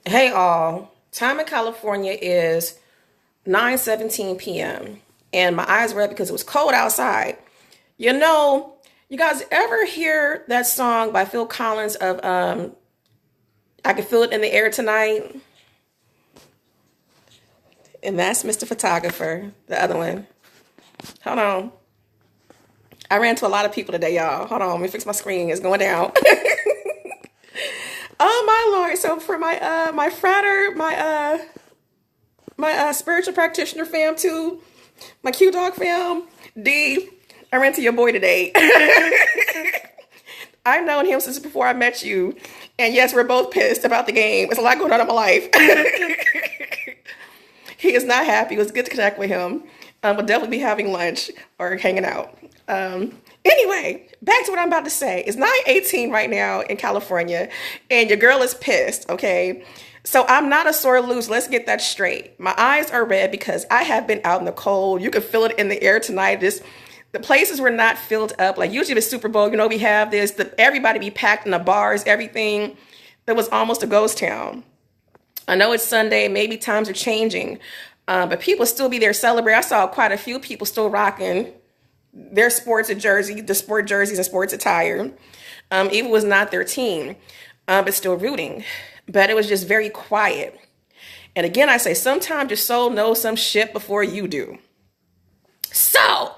Hey all, time in California is 9:17 p.m. and my eyes red because it was cold outside. You know, you guys ever hear that song by Phil Collins of I Can Feel It in the Air Tonight? And that's Mr. Photographer, the other one. Hold on. I ran to a lot of people today, y'all. Hold on, let me fix my screen. It's going down. Oh my lord. So for my frater, my spiritual practitioner fam too, my Q Dog fam, D, I ran to your boy today. I've known him since before I met you. And yes, we're both pissed about the game. There's a lot going on in my life. He is not happy. It was good to connect with him. We'll definitely be having lunch or hanging out. Anyway, back to what I'm about to say. It's 9:18 right now in California, and your girl is pissed, okay? So I'm not a sore loser. Let's get that straight. My eyes are red because I have been out in the cold. You can feel it in the air tonight. Just the places were not filled up. Like usually the Super Bowl, we have this, everybody be packed in the bars, everything. It was almost a ghost town. I know it's Sunday, maybe times are changing, but people still be there celebrating. I saw quite a few people still rocking their sports jersey, the sport jerseys and sports attire. Even was not their team, but still rooting. But it was just very quiet. And again, I say sometimes your soul knows some shit before you do. So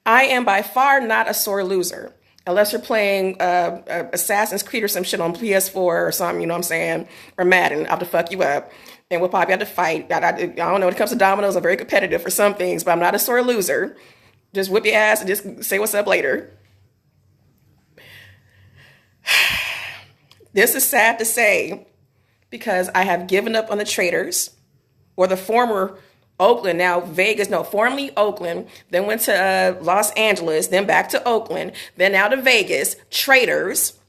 I am by far not a sore loser. Unless you're playing Assassin's Creed or some shit on PS4 or something, you know what I'm saying? Or Madden, I'll have to fuck you up. And we'll probably have to fight. I don't know, when it comes to dominoes, I'm very competitive for some things, but I'm not a sore loser. Just whip your ass and just say what's up later. This is sad to say because I have given up on the Traders or the former Oakland, now Vegas, no, formerly Oakland, then went to Los Angeles, then back to Oakland, then now to Vegas, Traders.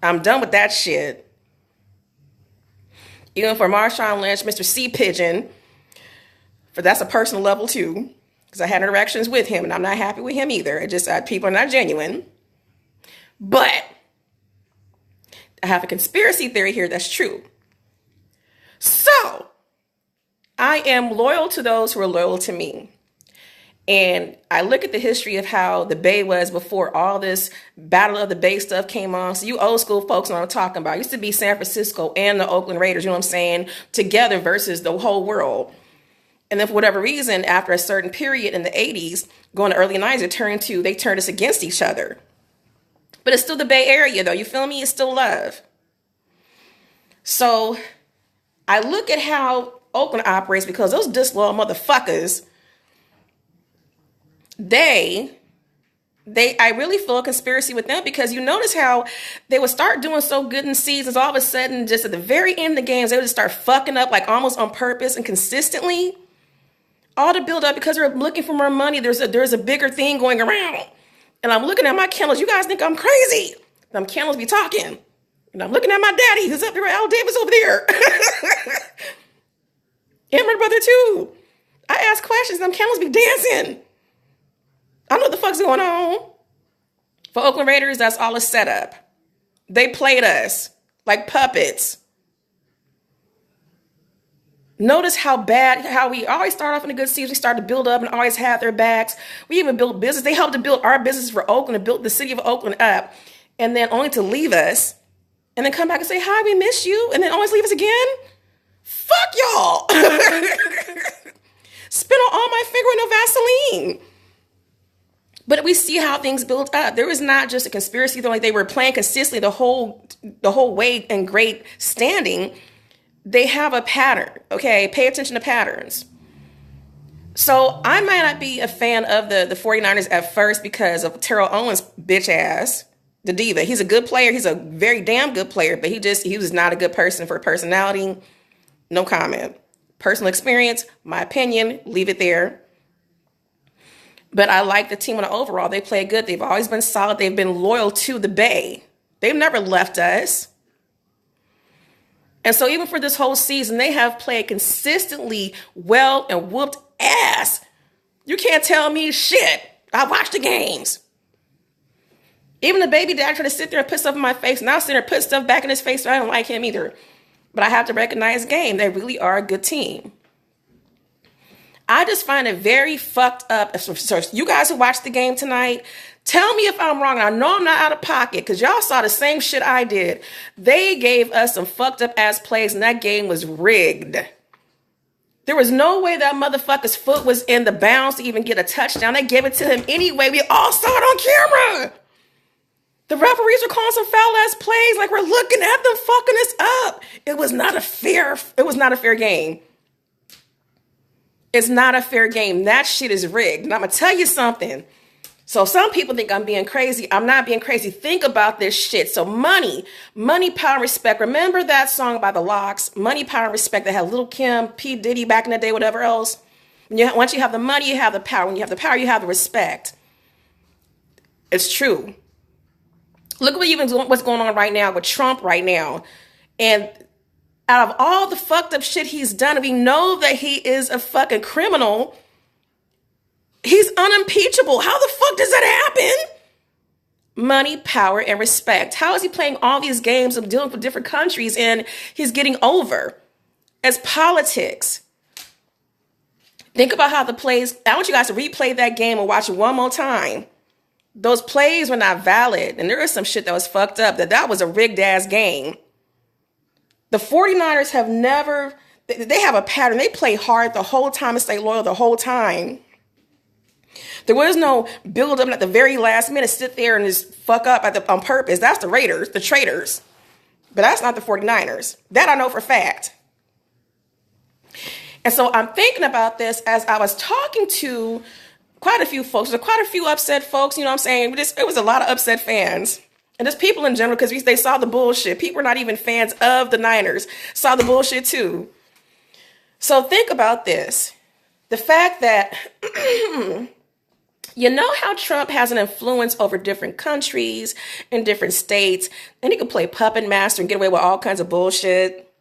I'm done with that shit. Even for Marshawn Lynch, Mr. C. Pigeon, for that's a personal level too, because I had interactions with him and I'm not happy with him either. It just, people are not genuine. But I have a conspiracy theory here that's true. So I am loyal to those who are loyal to me. And I look at the history of how the Bay was before all this Battle of the Bay stuff came on. So you old school folks know what I'm talking about. It used to be San Francisco and the Oakland Raiders, you know what I'm saying, together versus the whole world. And then for whatever reason, after a certain period in the 80s, going to early 90s, they turned us against each other. But it's still the Bay Area, though. You feel me? It's still love. So I look at how Oakland operates because those disloyal motherfuckers, I really feel a conspiracy with them because you notice how they would start doing so good in seasons. All of a sudden, just at the very end of the games, they would just start fucking up like almost on purpose and consistently. All to build up because they're looking for more money. There's a bigger thing going around. And I'm looking at my candles. You guys think I'm crazy. Them candles be talking. And I'm looking at my daddy who's up there. Al Davis over there. And my brother too. I ask questions. Them candles be dancing. I know what the fuck's going on. For Oakland Raiders, that's all a setup. They played us like puppets. Notice how we always start off in a good season. We start to build up and always have their backs. We even built business. They helped to build our business for Oakland and built the city of Oakland up. And then only to leave us and then come back and say, hi, we miss you. And then always leave us again. Fuck y'all. Spit on all my finger with no Vaseline. But we see how things built up. There was not just a conspiracy, though, like they were playing consistently the whole way in great standing. They have a pattern, okay? Pay attention to patterns. So I might not be a fan of the 49ers at first because of Terrell Owens' bitch ass, the diva. He's a good player. He's a very damn good player, but he was not a good person for personality. No comment. Personal experience, my opinion, leave it there. But I like the team on the overall. They play good. They've always been solid. They've been loyal to the Bay. They've never left us. And so even for this whole season, they have played consistently well and whooped ass. You can't tell me shit. I watched the games. Even the baby dad tried to sit there and put stuff in my face. Now sitting there put stuff back in his face, so I don't like him either. But I have to recognize game. They really are a good team. I just find it very fucked up. So you guys who watched the game tonight, tell me if I'm wrong. I know I'm not out of pocket because y'all saw the same shit I did. They gave us some fucked up ass plays and that game was rigged. There was no way that motherfucker's foot was in the bounds to even get a touchdown. They gave it to him anyway. We all saw it on camera. The referees are calling some foul ass plays like we're looking at them fucking us up. It was not a fair game. It's not a fair game. That shit is rigged. And I'm going to tell you something. So some people think I'm being crazy. I'm not being crazy. Think about this shit. So money, power, and respect. Remember that song by the Lox, Money, Power, and Respect, that had Lil' Kim, P. Diddy back in the day, whatever else. Once you have the money, you have the power. When you have the power, you have the respect. It's true. Look what's going on right now with Trump right now. And out of all the fucked up shit he's done, we know that he is a fucking criminal. He's unimpeachable. How the fuck does that happen? Money, power, and respect. How is he playing all these games of dealing with different countries and he's getting over? As politics. Think about how the plays, I want you guys to replay that game and watch it one more time. Those plays were not valid. And there was some shit that was fucked up. That was a rigged ass game. The 49ers have never, they have a pattern. They play hard the whole time and stay loyal the whole time. There was no build up at the very last minute, sit there and just fuck up on purpose. That's the Raiders, the traitors. But that's not the 49ers. That I know for a fact. And so I'm thinking about this as I was talking to quite a few folks. There were quite a few upset folks, you know what I'm saying? It was a lot of upset fans. And just people in general, because they saw the bullshit. People are not even fans of the Niners, saw the bullshit too. So think about this. The fact that, you know how Trump has an influence over different countries and different states, and he can play puppet master and get away with all kinds of bullshit.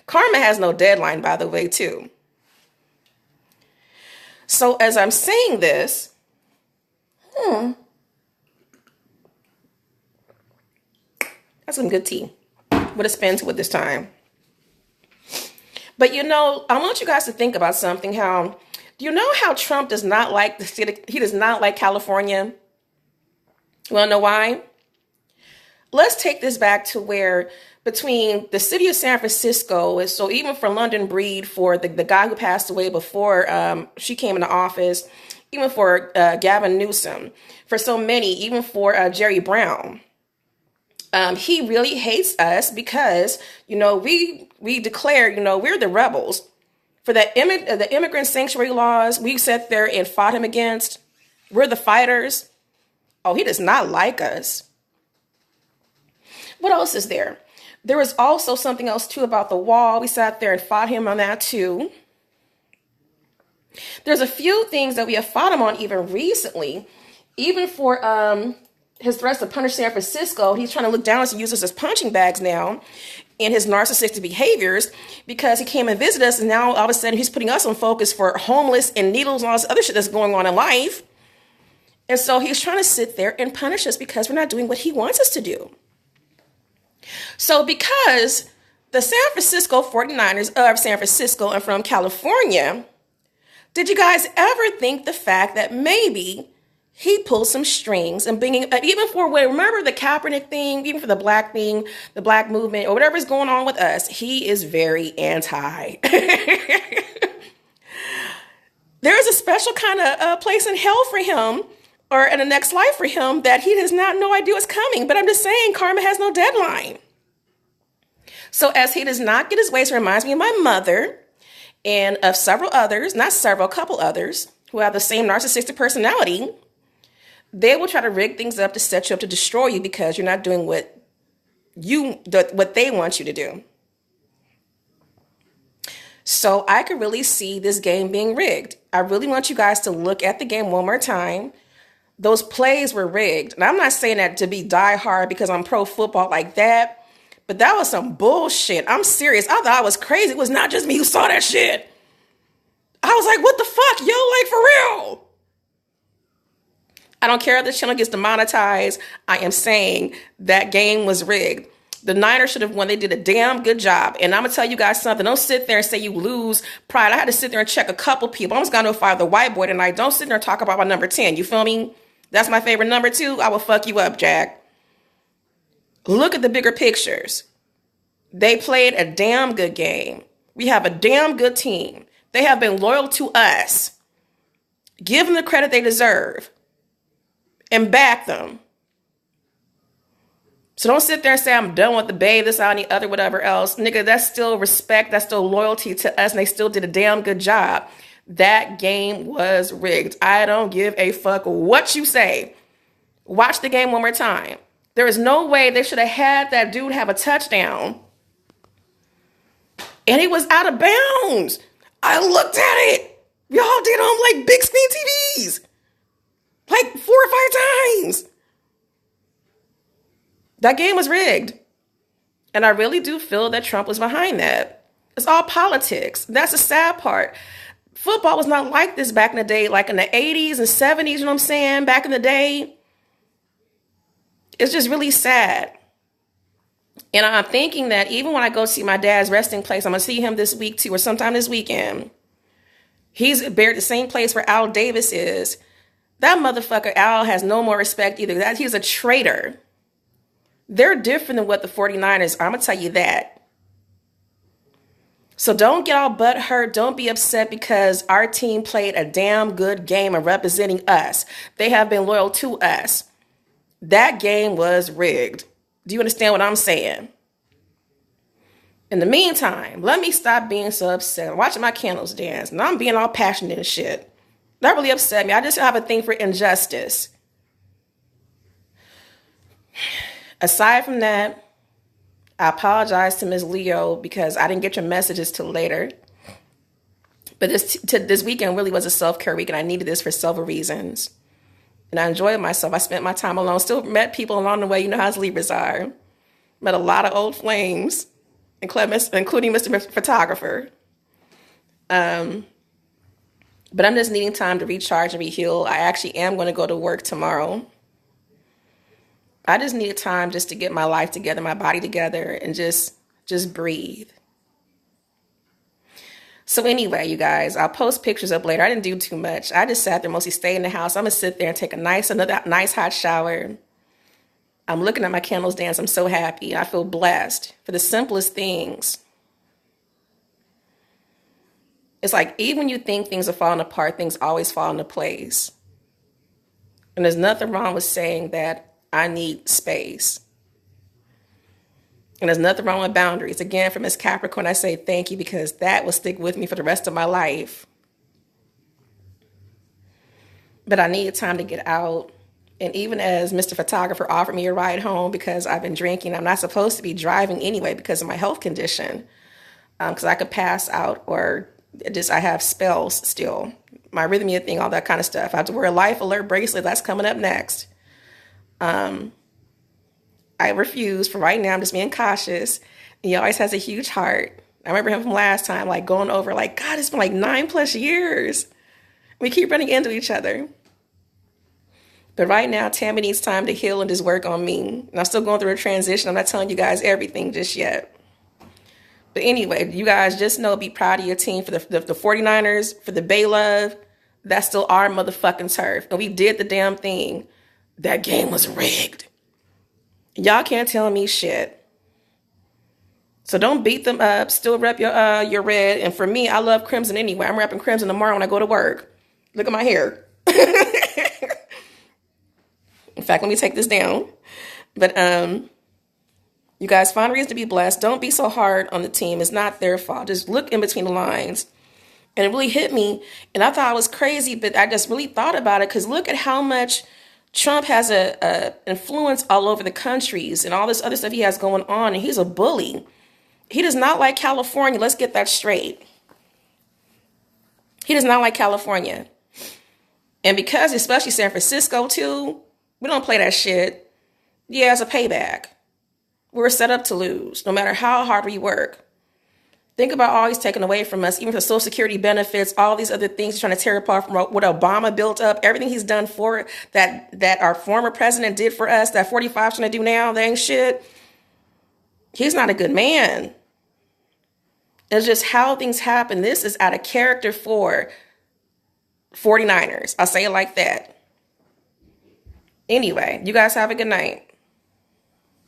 Karma has no deadline, by the way, too. So as I'm saying this, that's some good tea with a spin to it this time. But I want you guys to think about something. Do you know how Trump does not like the city? He does not like California. You want to know why? Let's take this back to where between the city of San Francisco, so even for London Breed, for the guy who passed away before she came into office, even for Gavin Newsom, for so many, even for Jerry Brown. He really hates us because, we declare, we're the rebels. For the immigrant sanctuary laws, we sat there and fought him against. We're the fighters. Oh, he does not like us. What else is there? There was also something else, too, about the wall. We sat there and fought him on that, too. There's a few things that we have fought him on even recently. Even for his threats to punish San Francisco, he's trying to look down on us and use us as punching bags now in his narcissistic behaviors because he came and visited us, and now all of a sudden he's putting us on focus for homeless and needles and all this other shit that's going on in life. And so he's trying to sit there and punish us because we're not doing what he wants us to do. So because the San Francisco 49ers of San Francisco and from California, did you guys ever think the fact that maybe he pulled some strings and bringing, even for remember the Kaepernick thing, even for the black thing, the black movement, or whatever's going on with us, he is very anti. There is a special kind of place in hell for him, or in the next life for him, that he has no idea what's coming. But I'm just saying, karma has no deadline. So as he does not get his ways, it reminds me of my mother and of several others, a couple others who have the same narcissistic personality. They will try to rig things up to set you up to destroy you because you're not doing what they want you to do. So I could really see this game being rigged. I really want you guys to look at the game one more time. Those plays were rigged. And I'm not saying that to be diehard because I'm pro football like that, but that was some bullshit. I'm serious. I thought I was crazy. It was not just me who saw that shit. I was like, what the fuck? Yo, like for real. I don't care if the channel gets demonetized. I am saying that game was rigged. The Niners should have won. They did a damn good job. And I'm going to tell you guys something. Don't sit there and say you lose pride. I had to sit there and check a couple people. I almost got to fire the white boy tonight. Don't sit there and talk about my number 10. You feel me? That's my favorite number 2. I will fuck you up, Jack. Look at the bigger pictures. They played a damn good game. We have a damn good team. They have been loyal to us. Give them the credit they deserve. And back them. So don't sit there and say, I'm done with the babe, this, and the other, whatever else. Nigga, that's still respect. That's still loyalty to us. And they still did a damn good job. That game was rigged. I don't give a fuck what you say. Watch the game one more time. There is no way they should have had that dude have a touchdown. And he was out of bounds. I looked at it. Y'all did on like big screen TVs. Like 4 or 5 times. That game was rigged. And I really do feel that Trump was behind that. It's all politics. That's the sad part. Football was not like this back in the day, like in the 80s and 70s, you know what I'm saying? Back in the day. It's just really sad. And I'm thinking that even when I go see my dad's resting place, I'm going to see him this week too, or sometime this weekend. He's buried the same place where Al Davis is. That motherfucker Al has no more respect either. That he's a traitor. They're different than what the 49ers are. I'm going to tell you that. So don't get all butt hurt. Don't be upset because our team played a damn good game of representing us. They have been loyal to us. That game was rigged. Do you understand what I'm saying? In the meantime, let me stop being so upset. I'm watching my candles dance and I'm being all passionate and shit. That really upset me. I just have a thing for injustice. Aside from that, I apologize to Ms. Leo because I didn't get your messages till later. But this weekend really was a self-care week and I needed this for several reasons. And I enjoyed myself. I spent my time alone. Still met people along the way. You know how Libras are. Met a lot of old flames, including Mr. Photographer. But I'm just needing time to recharge and be healed. I actually am going to go to work tomorrow. I just needed time just to get my life together, my body together, and just breathe. So anyway, you guys, I'll post pictures up later. I didn't do too much. I just sat there, mostly stayed in the house. I'm going to sit there and take another nice hot shower. I'm looking at my candles dance. I'm so happy. I feel blessed for the simplest things. It's like even when you think things are falling apart, things always fall into place. And there's nothing wrong with saying that I need space. And there's nothing wrong with boundaries. Again, for Miss Capricorn, I say thank you because that will stick with me for the rest of my life. But I needed time to get out. And even as Mr. Photographer offered me a ride home because I've been drinking, I'm not supposed to be driving anyway because of my health condition. Because I could pass out or I have spells still. My arrhythmia thing, all that kind of stuff. I have to wear a life alert bracelet. That's coming up next. I refuse. For right now, I'm just being cautious. He always has a huge heart. I remember him from last time, like going over, like, God, it's been like 9+ years. We keep running into each other. But right now, Tammy needs time to heal and just work on me. And I'm still going through a transition. I'm not telling you guys everything just yet. But anyway, you guys just know, be proud of your team for the 49ers, for the Bay Love. That's still our motherfucking turf. And we did the damn thing. That game was rigged. Y'all can't tell me shit. So don't beat them up. Still rep your red. And for me, I love crimson anyway. I'm repping crimson tomorrow when I go to work. Look at my hair. In fact, let me take this down. But you guys find reason to be blessed. Don't be so hard on the team. It's not their fault. Just look in between the lines. And it really hit me. And I thought I was crazy, but I just really thought about it because look at how much Trump has a influence all over the countries and all this other stuff he has going on. And he's a bully. He does not like California. Let's get that straight. He does not like California. And because, especially San Francisco too, we don't play that shit. Yeah, it's a payback. We're set up to lose, no matter how hard we work. Think about all he's taken away from us, even the Social Security benefits, all these other things he's trying to tear apart from what Obama built up, everything he's done for that our former president did for us, that 45's trying to do now, they ain't shit. He's not a good man. It's just how things happen. This is out of character for 49ers. I'll say it like that. Anyway, you guys have a good night.